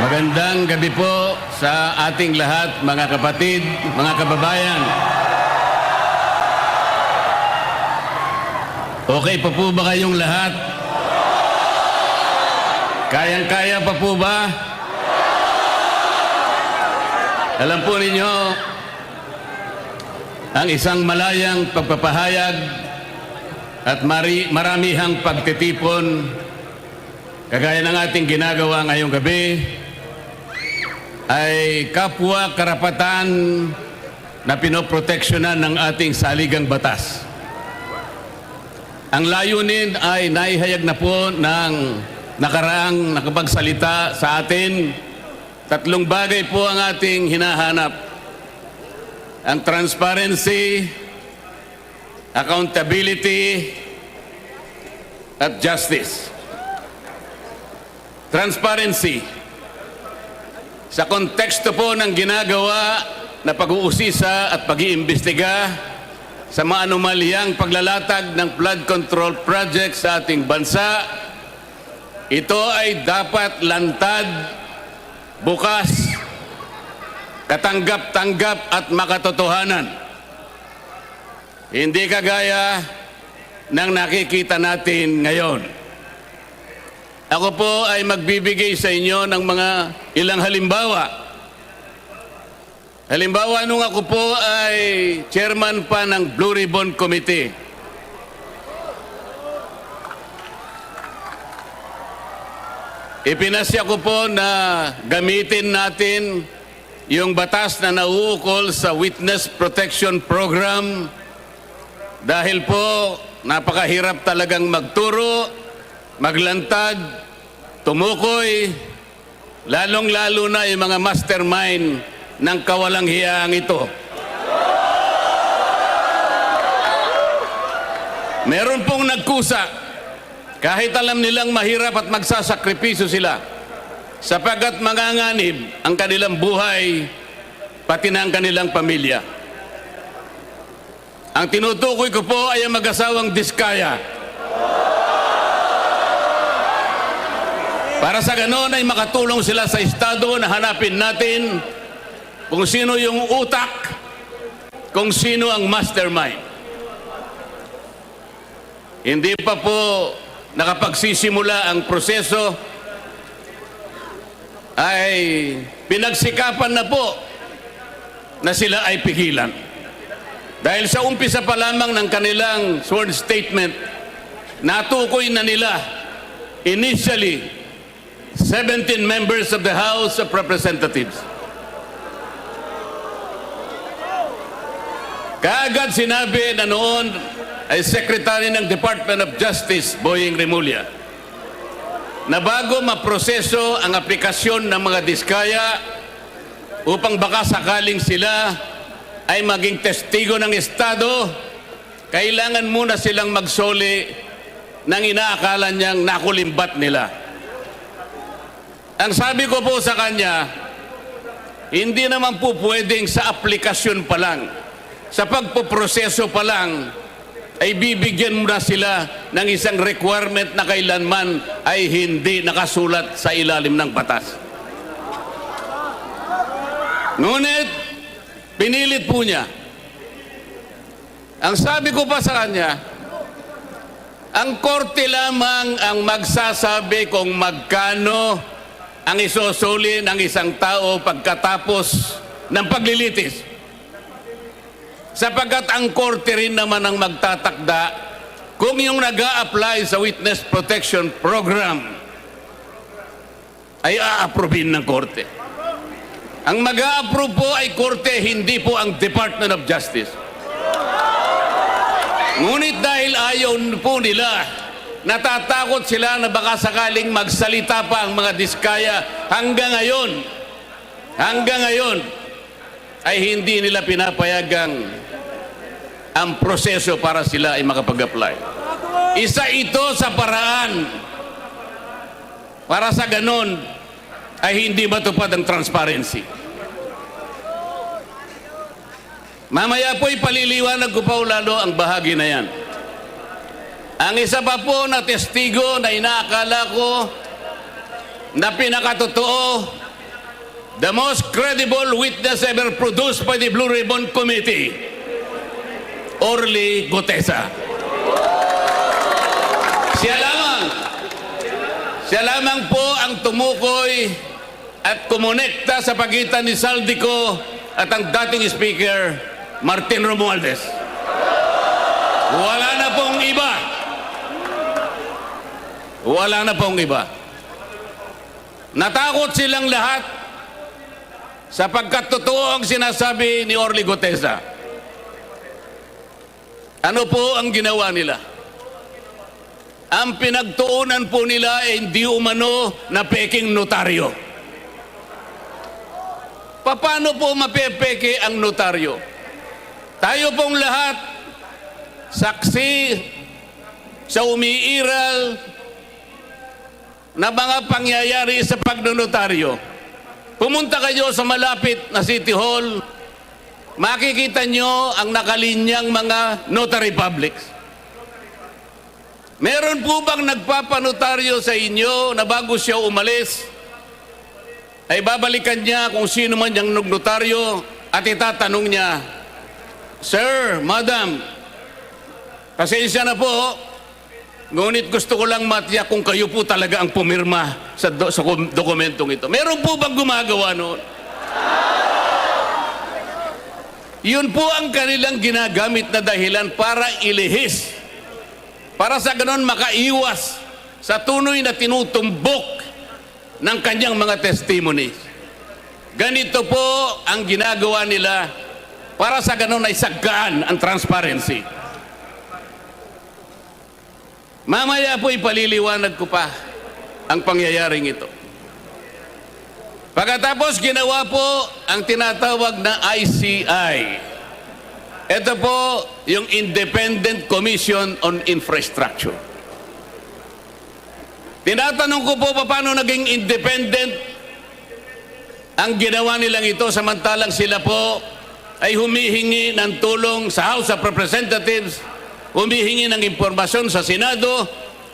Magandang gabi po sa ating lahat, mga kapatid, mga kababayan. Okay pa po ba kayong lahat? Kayang-kaya pa po ba? Alam po ninyo, ang isang malayang pagpapahayag at maramihang pagtitipon, kagaya ng ating ginagawa ngayong gabi, ay kapwa karapatan na pinoproteksyonan ng ating saligang batas. Ang layunin ay naihayag na po ng nakaraang nakapagsalita sa atin. Tatlong bagay po ang ating hinahanap: ang transparency, accountability, at justice. Transparency. Sa konteksto po ng ginagawa na pag-uusisa at pag-iimbestiga sa mga anomalyang paglalatag ng flood control project sa ating bansa, ito ay dapat lantad, bukas, katanggap-tanggap at makatotohanan. Hindi kagaya ng nakikita natin ngayon. Ako po ay magbibigay sa inyo ng mga ilang halimbawa. Halimbawa, nung ako po ay chairman pa ng Blue Ribbon Committee. Ipinasya ko po na gamitin natin yung batas na nauukol sa Witness Protection Program dahil po napakahirap talagang magturo, maglantad, tumukoy, lalong-lalo na yung mga mastermind ng kawalang hiyaang ito. Meron pong nagkusa, kahit alam nilang mahirap at magsasakripisyo sila, sapagkat manganganib ang kanilang buhay, pati na ang kanilang pamilya. Ang tinutukoy ko po ay ang mag-asawang Diskaya. Para sa ganon ay makatulong sila sa Estado na hanapin natin kung sino yung utak, kung sino ang mastermind. Hindi pa po nakapagsisimula ang proseso, ay pinagsikapan na po na sila ay pigilan. Dahil sa umpisa pa lamang ng kanilang sworn statement, natukoy na nila initially 17 members of the House of Representatives. Kaagad sinabi na noon ay Secretary ng Department of Justice, Boying Remulla, na bago maproseso ang aplikasyon ng mga Diskaya upang baka sakaling sila ay maging testigo ng Estado, kailangan muna silang magsoli ng inaakala niyang nakulimbat nila. Ang sabi ko po sa kanya, hindi naman po pwedeng sa aplikasyon pa lang, sa pagpoproseso pa lang, ay bibigyan mo na sila ng isang requirement na kailanman ay hindi nakasulat sa ilalim ng batas. Ngunit, pinilit po niya. Ang sabi ko pa sa kanya, ang korte lamang ang magsasabi kung magkano ang isusuli ng isang tao pagkatapos ng paglilitis. Sapagkat ang korte rin naman ang magtatakda kung yung nag-a-apply sa Witness Protection Program ay a-approvein ng korte. Ang mag-a-approve po ay korte, hindi po ang Department of Justice. Ngunit dahil ayaw po nila, natatakot sila na baka sakaling magsalita pa ang mga Diskaya, hanggang ngayon ay hindi nila pinapayagang ang proseso para sila ay makapag-apply. Isa ito sa paraan para sa ganon ay hindi matupad ang transparency. Mamaya po ipaliliwanag ko pa lalo ang bahagi na yan. Ang isa pa po na testigo na inaakala ko na pinakatotoo the most credible witness ever produced by the Blue Ribbon Committee, Orly Gutesa. Siya lamang po ang tumukoy at kumonekta sa pagitan ni Saldico at ang dating Speaker, Martin Romualdez. Wala na pong iba. Wala na pong iba. Natakot silang lahat sapagkat totoo ang sinasabi ni Orly Gutesa. Ano po ang ginawa nila? Ang pinagtuunan po nila ay hindi umano na peking notaryo. Paano po mapepeke ang notaryo? Tayo pong lahat, saksi sa umiiral na mga pangyayari sa pagnonotaryo. Pumunta kayo sa malapit na City Hall, makikita nyo ang nakalinyang mga notary publics. Meron po bang nagpapanotaryo sa inyo na bago siya umalis, ay babalikan niya kung sino man yung notaryo at itatanong niya, "Sir, Madam, pasensya na po, ngunit gusto ko lang matiyak kung kayo po talaga ang pumirma sa dokumentong ito." Meron po bang gumagawa noon? Yun po ang kanilang ginagamit na dahilan para ilihis. Para sa ganon makaiwas sa tunoy na tinutumbok ng kanyang mga testimonies. Ganito po ang ginagawa nila para sa ganon ay sagkaan ang transparency. Mamaya po ipaliliwanag ko pa ang pangyayaring ito. Pagkatapos ginawa po ang tinatawag na ICI. Ito po yung Independent Commission on Infrastructure. Tinatanong ko po paano naging independent ang ginawa nilang ito samantalang sila po ay humihingi ng tulong sa House of Representatives, humihingi ng impormasyon sa Senado,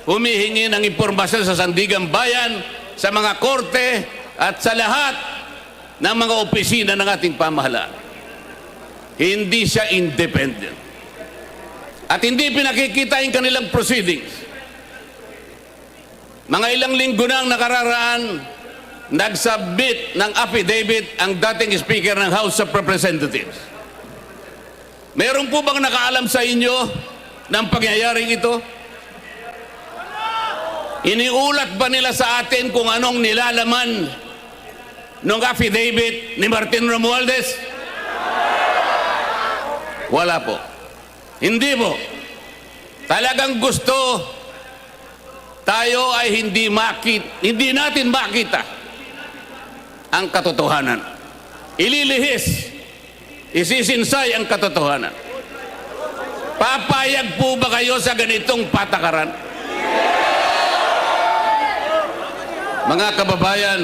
humihingi ng impormasyon sa Sandigang Bayan, sa mga korte at sa lahat ng mga opisina ng ating pamahalaan. Hindi siya independent. At hindi pinakikita yung kanilang proceedings. Mga ilang linggo nang nakararaan, nagsubmit ng affidavit ang dating Speaker ng House of Representatives. Meron po bang nakaalam sa inyo ng pangyayaring ito? Iniulat ba nila sa atin kung anong nilalaman ng affidavit ni Martin Romualdez? Wala po. Hindi po. Talagang gusto tayo ay hindi natin makita ang katotohanan. Ililihis, isisinsay ang katotohanan. Papayag po ba kayo sa ganitong patakaran? Mga kababayan,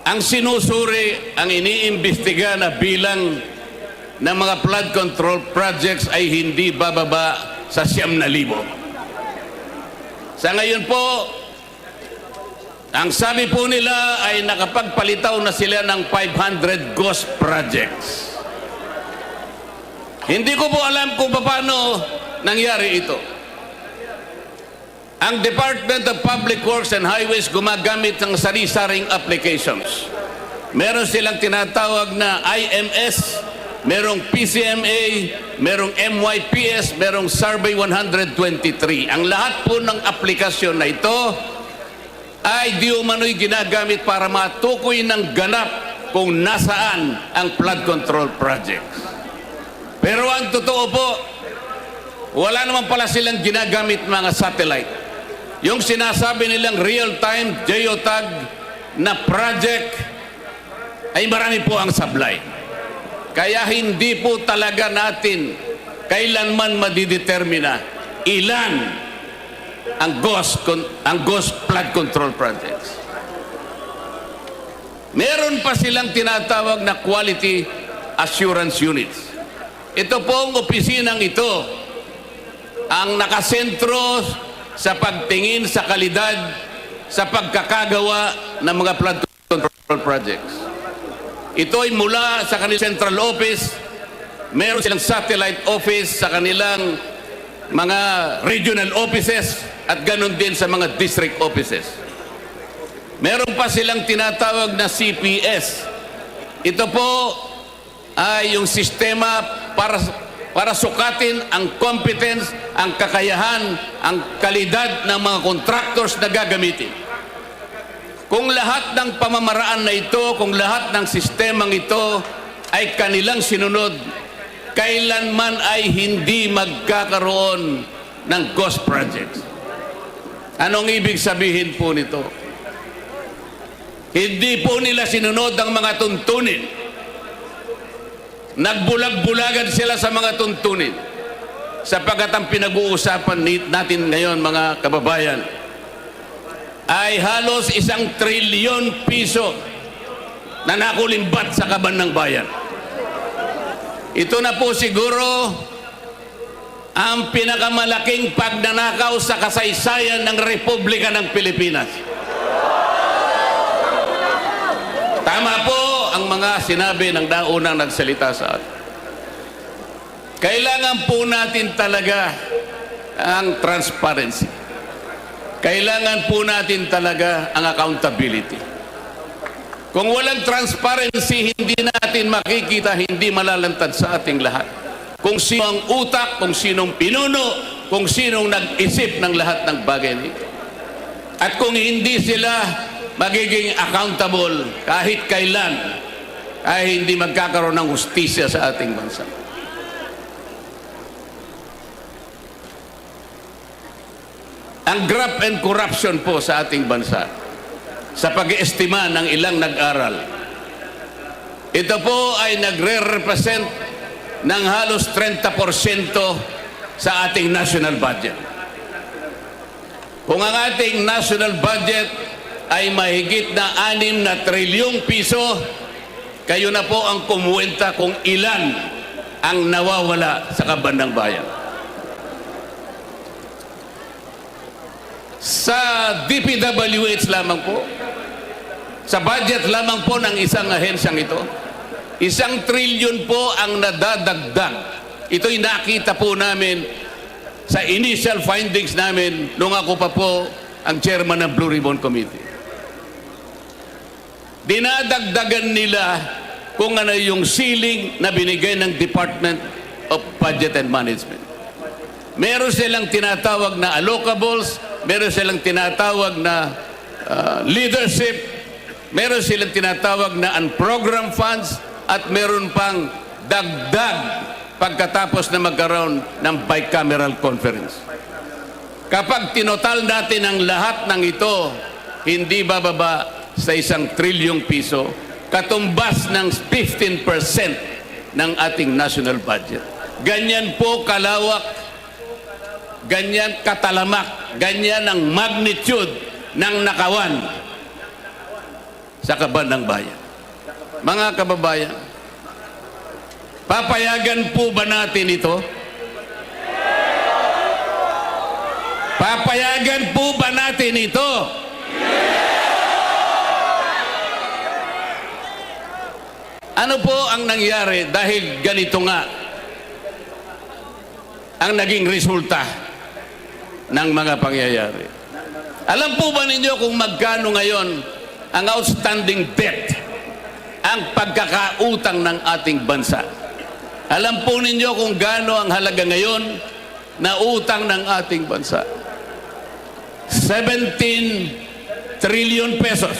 ang sinusuri, ang iniimbestiga na bilang ng mga flood control projects ay hindi bababa sa 9,000. Sa ngayon po, ang sabi po nila ay nakapagpalitaw na sila ng 500 ghost projects. Hindi ko po alam kung paano nangyari ito. Ang Department of Public Works and Highways gumagamit ng sari-saring applications. Meron silang tinatawag na IMS, merong PCMA, merong MYPS, merong Survey 123. Ang lahat po ng aplikasyon na ito ay di umano'y ginagamit para matukoy ng ganap kung nasaan ang flood control projects. Pero ang totoo po, wala naman pala silang ginagamit mga satellite. Yung sinasabi nilang real-time geotag na project ay marami po ang sablay. Kaya hindi po talaga natin kailanman madidetermina ilan ang ghost flood control projects. Meron pa silang tinatawag na quality assurance units. Ito pong opisinang ito ang nakasentro sa pagtingin sa kalidad sa pagkakagawa ng mga flood control projects. Ito ay mula sa kanilang central office, meron silang satellite office sa kanilang mga regional offices at ganun din sa mga district offices. Meron pa silang tinatawag na CPS. Ito po ay yung sistema para sukatin ang competence, ang kakayahan, ang kalidad ng mga contractors na gagamitin. Kung lahat ng pamamaraan na ito, kung lahat ng sistemang ito ay kanilang sinunod, kailanman ay hindi magkakaroon ng ghost projects. Anong ibig sabihin po nito? Hindi po nila sinunod ang mga tuntunin. Nagbulag-bulagan sila sa mga tuntunin. Sapagkat ang pinag-uusapan natin ngayon, mga kababayan, ay halos 1 trilyon piso na nakulimbat sa kaban ng bayan. Ito na po siguro ang pinakamalaking pagnanakaw sa kasaysayan ng Republika ng Pilipinas. Tama po ang mga sinabi ng naunang nagsalita sa atin. Kailangan po natin talaga ang transparency. Kailangan po natin talaga ang accountability. Kung walang transparency, hindi natin makikita, hindi malalantad sa ating lahat. Kung sino ang utak, kung sinong pinuno, kung sinong nag-isip ng lahat ng bagay nito. At kung hindi sila magiging accountable kahit kailan, ay hindi magkakaroon ng hustisya sa ating bansa. Ang graft and corruption po sa ating bansa, sa pag-iestima ng ilang nag-aral, ito po ay nagre-represent ng halos 30% sa ating national budget. Kung ang ating national budget ay mahigit na 6 na trilyong piso, kayo na po ang kumuwenta kung ilan ang nawawala sa kaban ng bayan. Sa DPWH lamang po, sa budget lamang po ng isang ahensyang ito, 1 trilyon po ang nadadagdag. Ito'y nakita po namin sa initial findings namin nung ako pa po ang chairman ng Blue Ribbon Committee. Dinadagdagan nila kung ano yung ceiling na binigay ng Department of Budget and Management. Meron silang tinatawag na allocables, meron silang tinatawag na leadership, meron silang tinatawag na unprogrammed funds, at meron pang dagdag pagkatapos na magkaroon ng bicameral conference. Kapag tinotal natin ang lahat ng ito, hindi bababa sa 1 trilyong piso, katumbas ng 15% ng ating national budget. Ganyan po kalawak, ganyan katalamak, ganyan ang magnitude ng nakawan sa kaban ng bayan. Mga kababayan, papayagan po ba natin ito? Papayagan po ba natin ito? Ano po ang nangyari dahil ganito nga ang naging resulta ng mga pangyayari? Alam po ba ninyo kung magkano ngayon ang outstanding debt, ang pagkakautang ng ating bansa? Alam po ninyo kung gaano ang halaga ngayon na utang ng ating bansa? 17 trillion pesos.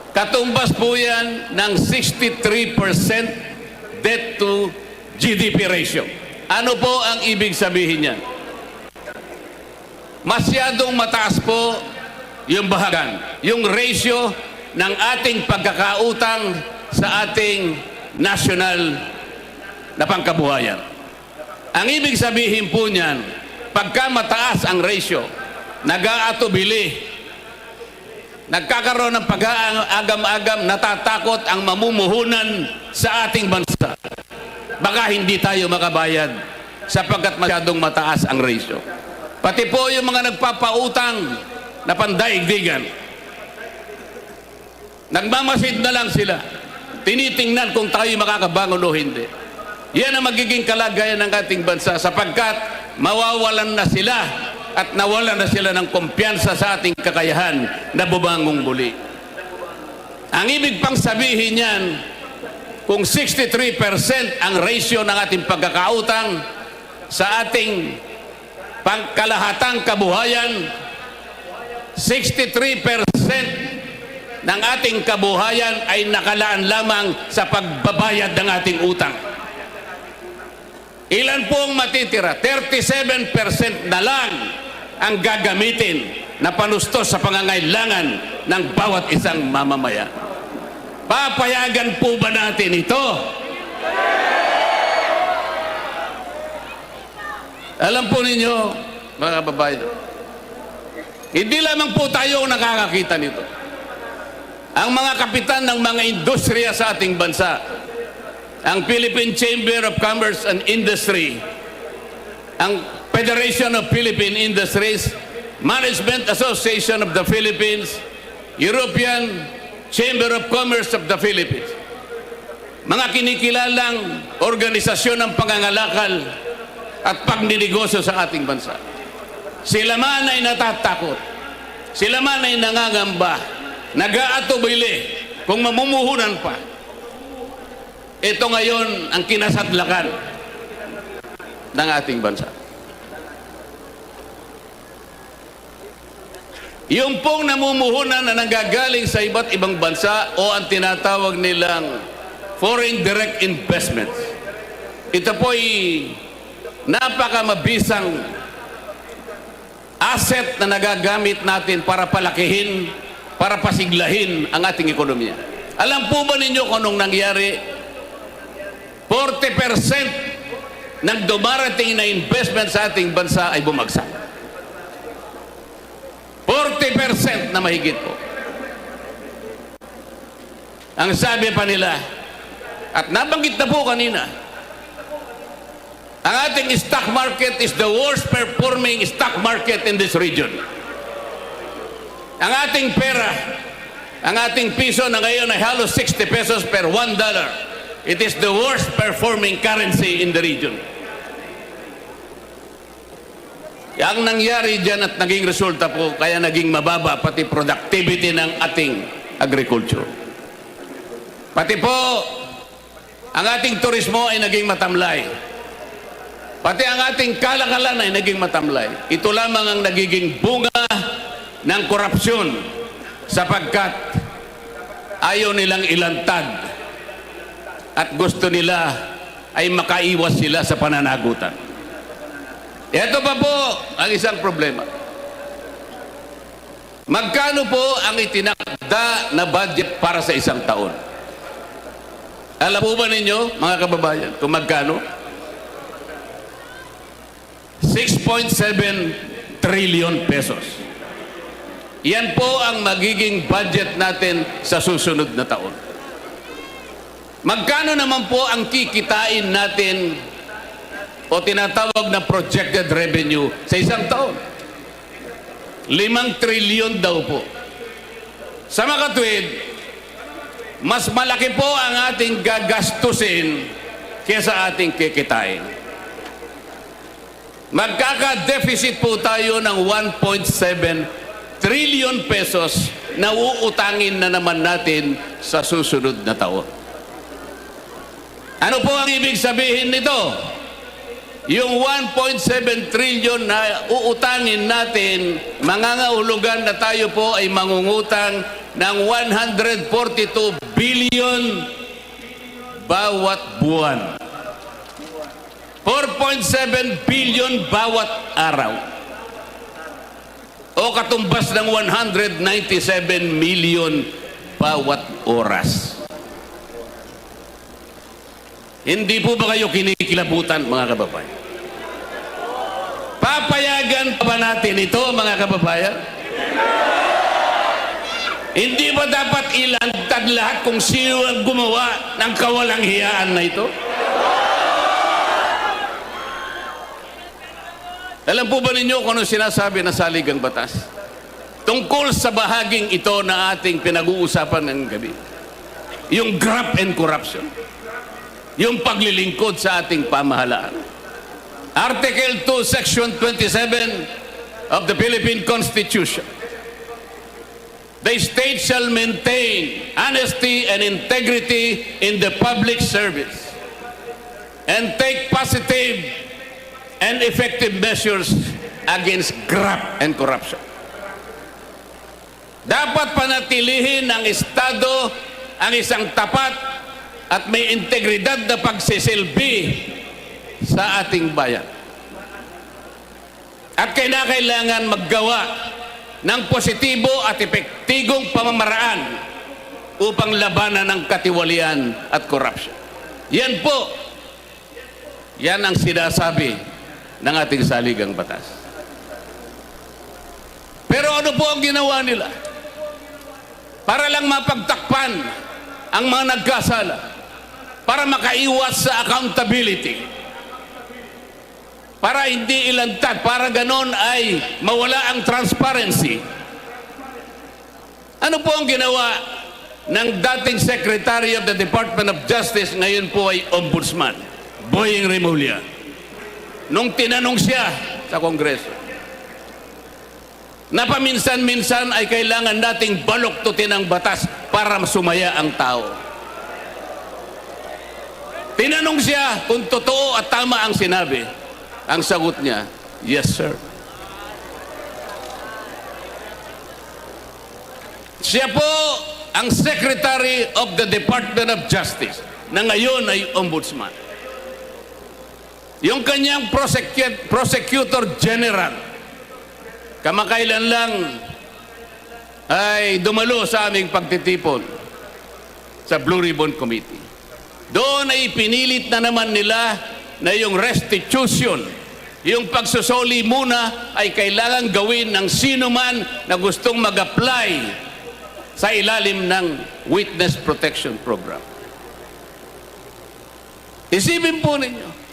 Katumbas po yan ng 63% debt to GDP ratio. Ano po ang ibig sabihin niyan? Masyadong mataas po yung bahagan, yung ratio ng ating pagkakautang sa ating national na pangkabuhayan. Ang ibig sabihin po niyan, pagka mataas ang ratio, nag-aatubili, nagkakaroon ng pag-aagam-agam, natatakot ang mamumuhunan sa ating bansa. Baka hindi tayo makabayad sapagkat masyadong mataas ang ratio. Pati po yung mga nagpapautang na pandaigdigan. Nagmamasid na lang sila. Tinitingnan kung tayo makakabangon o hindi. Yan ang magiging kalagayan ng ating bansa sapagkat mawawalan na sila at nawalan na sila ng kumpiyansa sa ating kakayahan na bumangong muli. Ang ibig pang sabihin yan, kung 63% ang ratio ng ating pagkakautang sa ating pangkalahatang kabuhayan, 63% ng ating kabuhayan ay nakalaan lamang sa pagbabayad ng ating utang. Ilan po ang matitira? 37% na lang ang gagamitin na panustos sa pangangailangan ng bawat isang mamamayan. Papayagan po ba natin ito? Alam po ninyo, mga kababayan, hindi lamang po tayo nakakakita nito. Ang mga kapitan ng mga industriya sa ating bansa, ang Philippine Chamber of Commerce and Industry, ang Federation of Philippine Industries, Management Association of the Philippines, European Chamber of Commerce of the Philippines, mga kinikilalang organisasyon ng pangangalakal at pagninegosyo sa ating bansa. Sila man ay natatakot, sila man ay nangangamba, nag-aatubili kung mamumuhunan pa. Ito ngayon ang kinasadlakan ng ating bansa. Yung pong namumuhunan na nanggagaling sa iba't ibang bansa o ang tinatawag nilang foreign direct investments. Ito po ay napakamabisang asset na nagagamit natin para palakihin, para pasiglahin ang ating ekonomiya. Alam po ba ninyo kung anong nangyari? 40% ng dumarating na investment sa ating bansa ay bumagsak. 40% na mahigit po. Ang sabi pa nila, at nabanggit na po kanina, ang ating stock market is the worst performing stock market in this region. Ang ating pera, ang ating piso na ngayon ay halos 60 pesos per $1. It is the worst performing currency in the region. Ang nangyari dyan at naging resulta po, kaya naging mababa pati productivity ng ating agriculture. Pati po, ang ating turismo ay naging matamlay. Pati ang ating kalakalan ay naging matamlay. Ito lamang ang nagiging bunga ng korupsyon sapagkat ayaw nilang ilantad at gusto nila ay makaiwas sila sa pananagutan. Ito pa po ang isang problema. Magkano po ang itinakda na budget para sa isang taon? Alam po ba ninyo, mga kababayan, kung magkano? 6.7 trillion pesos. Yan po ang magiging budget natin sa susunod na taon. Magkano naman po ang kikitain natin o tinatawag na projected revenue sa isang taon? 5 trillion daw po. Sa makatwid, mas malaki po ang ating gagastusin kaysa ating kikitain. Magkaka-deficit po tayo ng 1.7 trillion pesos na uutangin na naman natin sa susunod na taon. Ano po ang ibig sabihin nito? Yung 1.7 trillion na uutangin natin, mangangahulugan na tayo po ay mangungutang ng 142 billion bawat buwan. 4.7 billion bawat araw. O katumbas ng 197 million bawat oras. Hindi po ba kayo kinikilabutan, mga kababayan? Papayagan pa ba natin ito, mga kababayan? Hindi ba dapat ilantad lahat kung sino ang gumawa ng kawalang-hiyaan na ito? Alam po ba ninyo kung ano sinasabi ng saligang batas? Tungkol sa bahaging ito na ating pinag-uusapan ng gabi. Yung graft and corruption. Yung paglilingkod sa ating pamahalaan. Article 2, Section 27 of the Philippine Constitution. The state shall maintain honesty and integrity in the public service and take positive and effective measures against graft and corruption. Dapat panatilihin ng Estado ang isang tapat at may integridad na pagsisilbi sa ating bayan. At kailangan maggawa ng positibo at epektigong pamamaraan upang labanan ng katiwalian at corruption. Yan po, yan ang sinasabi ng ating saligang batas. Pero ano po ang ginawa nila? Para lang mapagtakpan ang mga nagkasala, para makaiwas sa accountability, para hindi ilantad, para ganon ay mawala ang transparency. Ano po ang ginawa ng dating Secretary of the Department of Justice, ngayon po ay Ombudsman, Boying Remulla, nung tinanong siya sa Kongreso na paminsan-minsan ay kailangan nating baluktutin ang batas para sumaya ang tao. Tinanong siya kung totoo at tama ang sinabi. Ang sagot niya, yes sir. Siya po ang Secretary of the Department of Justice na ngayon ay Ombudsman. Yung kanyang Prosecutor General, kamakailan lang ay dumalo sa aming pagtitipon sa Blue Ribbon Committee. Doon ay pinilit na naman nila na yung restitution, yung pagsusoli muna ay kailangan gawin ng sino man na gustong mag-apply sa ilalim ng Witness Protection Program. Isipin po ninyo,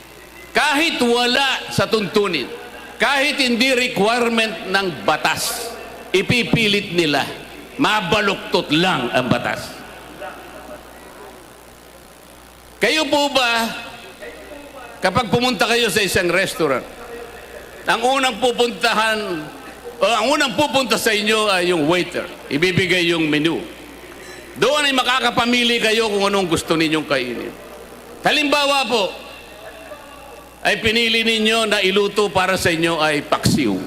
kahit wala sa tuntunin, kahit hindi requirement ng batas, ipipilit nila, mabaluktot lang ang batas. Kayo po ba, kapag pumunta kayo sa isang restaurant, ang unang pupuntahan, o ang unang pupunta sa inyo ay yung waiter, ibibigay yung menu. Doon ay makakapamili kayo kung anong gusto ninyong kainin. Halimbawa po, ay pinili ninyo na iluto para sa inyo ay paksiw.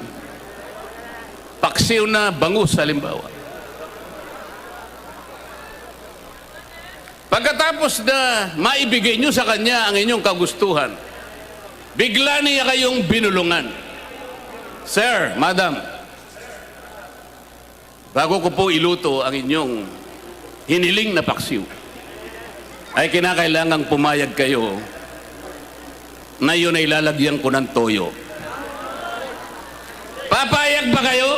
Paksiw na bangus, halimbawa. Pagkatapos na maibigay nyo sa kanya ang inyong kagustuhan, bigla niya kayong binulungan. Sir, madam, bago ko po iluto ang inyong hiniling na paksiw, ay kinakailangang pumayag kayo na yun ay lalagyan ko ng toyo. Papayag ba kayo?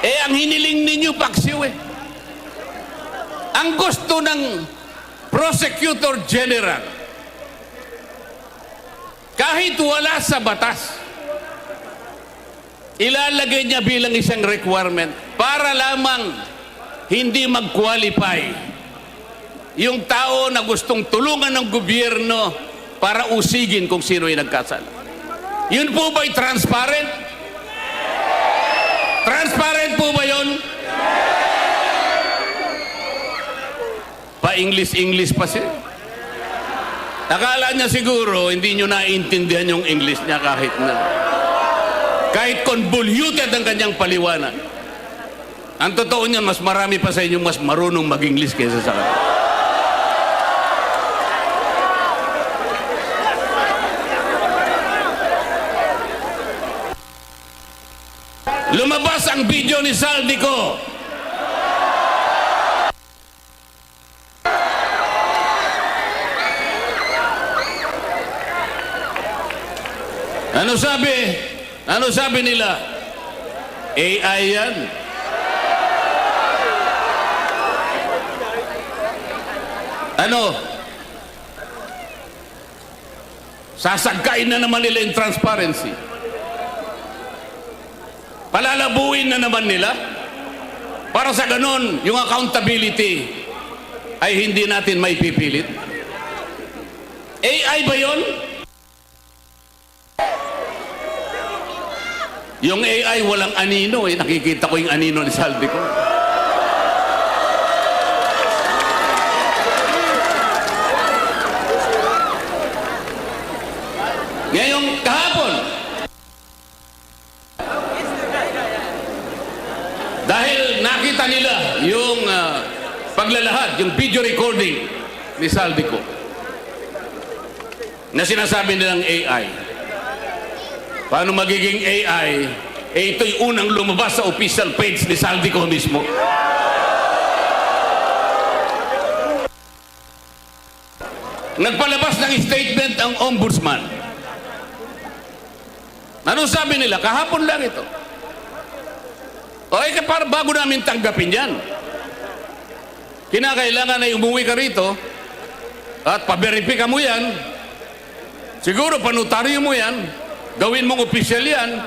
Eh, ang hiniling ninyo paksiw eh. Ang gusto ng Prosecutor General, kahit wala sa batas, ilalagay niya bilang isang requirement para lamang hindi mag-qualify yung tao na gustong tulungan ng gobyerno para usigin kung sino ay nagkasala. Yun po ba'y transparent? Transparent po ba yun? Pa-English pa siya. Akala niya siguro hindi nyo naiintindihan yung English niya kahit convoluted ang kanyang paliwanag. Ang totoo niya, mas marami pa sa inyo mas marunong mag-English kaysa sa kanya. Lumabas ang video ni Saldico. Ano sabi? Ano sabi nila? AI yan. Ano? Sasagkain na naman nila yung transparency. Palalabuin na naman nila. Para sa ganon, yung accountability ay hindi natin may pipilit. AI ba yun? Yung AI walang anino eh. Nakikita ko yung anino ni Saldico. Ngayong kahapon, dahil nakita nila yung paglalahad, yung video recording ni Saldico na sinasabi nilang AI. Paano magiging AI? Ito'y unang lumabas sa official page ni Saldico mismo. Nagpalabas ng statement ang ombudsman. Ano sabi nila? Kahapon lang ito. O para bago namin tanggapin yan, kinakailangan ay umuwi ka rito at paberipika mo yan. Siguro panutaryo mo yan, gawin mong opisyal yan.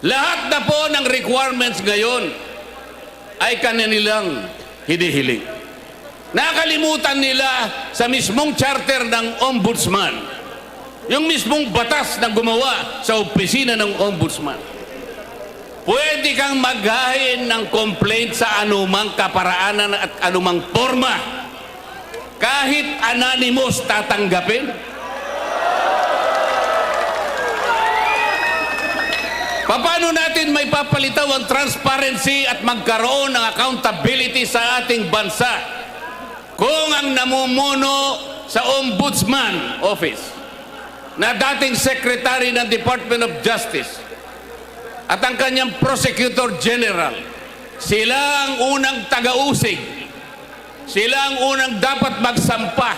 Lahat na po ng requirements ngayon ay kanilang hinihiling. Nakalimutan nila sa mismong charter ng ombudsman, yung mismong batas na gumawa sa opisina ng ombudsman. Pwede kang maghain ng complaint sa anumang kaparaanan at anumang forma. Kahit anonymous tatanggapin. Paano natin may papalitaw ang transparency at magkaroon ng accountability sa ating bansa kung ang namumuno sa Ombudsman Office na dating Secretary ng Department of Justice at ang kanyang Prosecutor General, sila ang unang taga-usig, sila ang unang dapat magsampa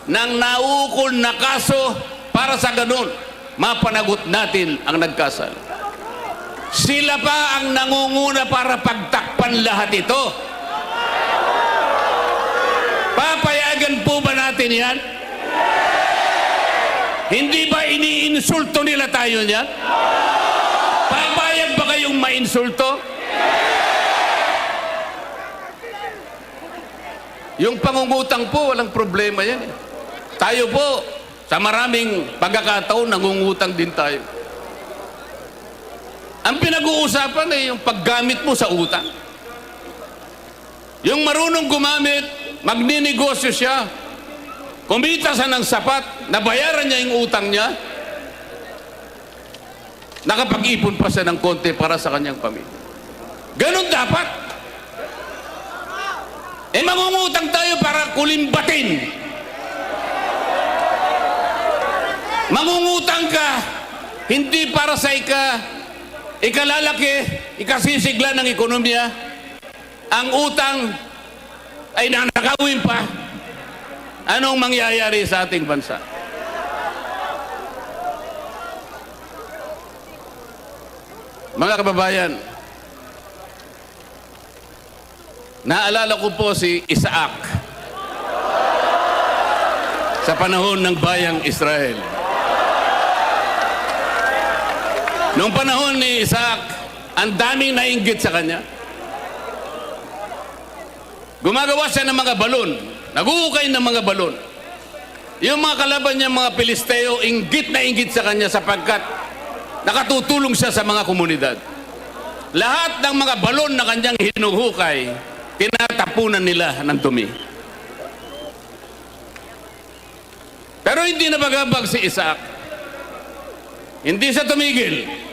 ng naukol na kaso para sa ganun mapanagot natin ang nagkasala. Sila pa ang nangunguna para pagtakpan lahat ito. Papayagan po ba natin yan? Hindi ba iniinsulto nila tayo niyan? Papayag ba kayong mainsulto? Yung pangungutang po, walang problema yan. Tayo po, sa maraming pagkakataon, nangungutang din tayo. Ang pinag-uusapan ay yung paggamit mo sa utang. Yung marunong gumamit, magninegosyo siya, kumita siya ng sapat, nabayaran niya yung utang niya, nakapag-ipon pa siya ng konti para sa kanyang pamilya. Ganon dapat. Mangungutang tayo para kulimbatin. Mangungutang ka, hindi para sa ikalalaki, ikasisigla ng ekonomiya. Ang utang ay nanakawin pa. Anong mangyayari sa ating bansa? Mga kababayan, naalala ko po si Isaac sa panahon ng bayang Israel. Noong panahon ni Isaac, ang daming nainggit sa kanya. Gumagawa siya ng mga balon, naguhukay ng mga balon. Yung mga kalaban niya, mga Pilisteo, inggit na inggit sa kanya sapagkat nakatutulong siya sa mga komunidad. Lahat ng mga balon na kanyang hinuhukay, tinatapunan nila ng dumi. Pero hindi na bagabag si Isaac. Hindi siya tumigil.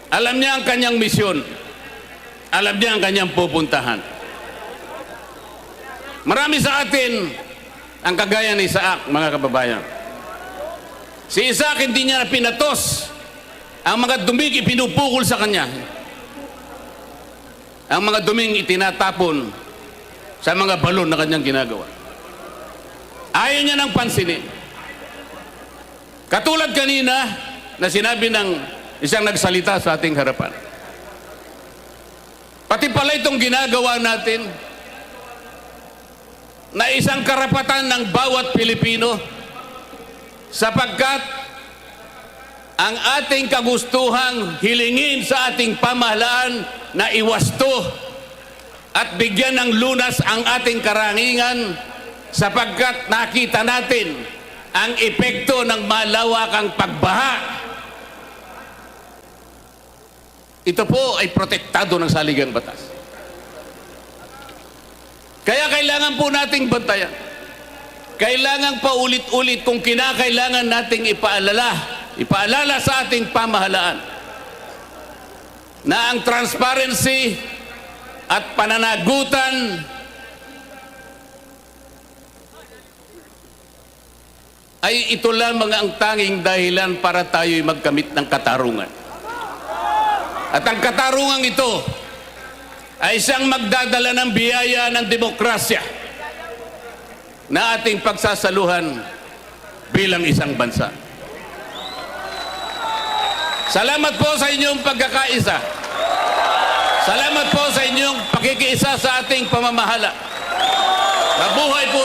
Alam niya ang kanyang misyon. Alam niya ang kanyang pupuntahan. Marami sa atin ang kagaya ni Isaac, mga kababayan. Si Isaac hindi niya pinatos ang mga duming ipinupukol sa kanya. Ang mga duming itinatapon sa mga balon na kanyang ginagawa. Ayaw niya nang pansinin. Katulad kanina na sinabi ng isang nagsalita sa ating harapan. Pati pala itong ginagawa natin na isang karapatan ng bawat Pilipino sapagkat ang ating kagustuhang hilingin sa ating pamahalaan na iwasto at bigyan ng lunas ang ating karangingan sapagkat nakita natin ang epekto ng malawakang pagbaha. Ito po ay protektado ng saligang batas. Kaya kailangan po nating bantayan. Kailangan pa ulit-ulit kung kinakailangan nating ipaalala sa ating pamahalaan na ang transparency at pananagutan ay ito lamang ang tanging dahilan para tayo'y magkamit ng katarungan. At ang katarungang ito ay siyang magdadala ng biyaya ng demokrasya na ating pagsasaluhan bilang isang bansa. Salamat po sa inyong pagkakaisa. Salamat po sa inyong pakikiisa sa ating pamamahala. Mabuhay po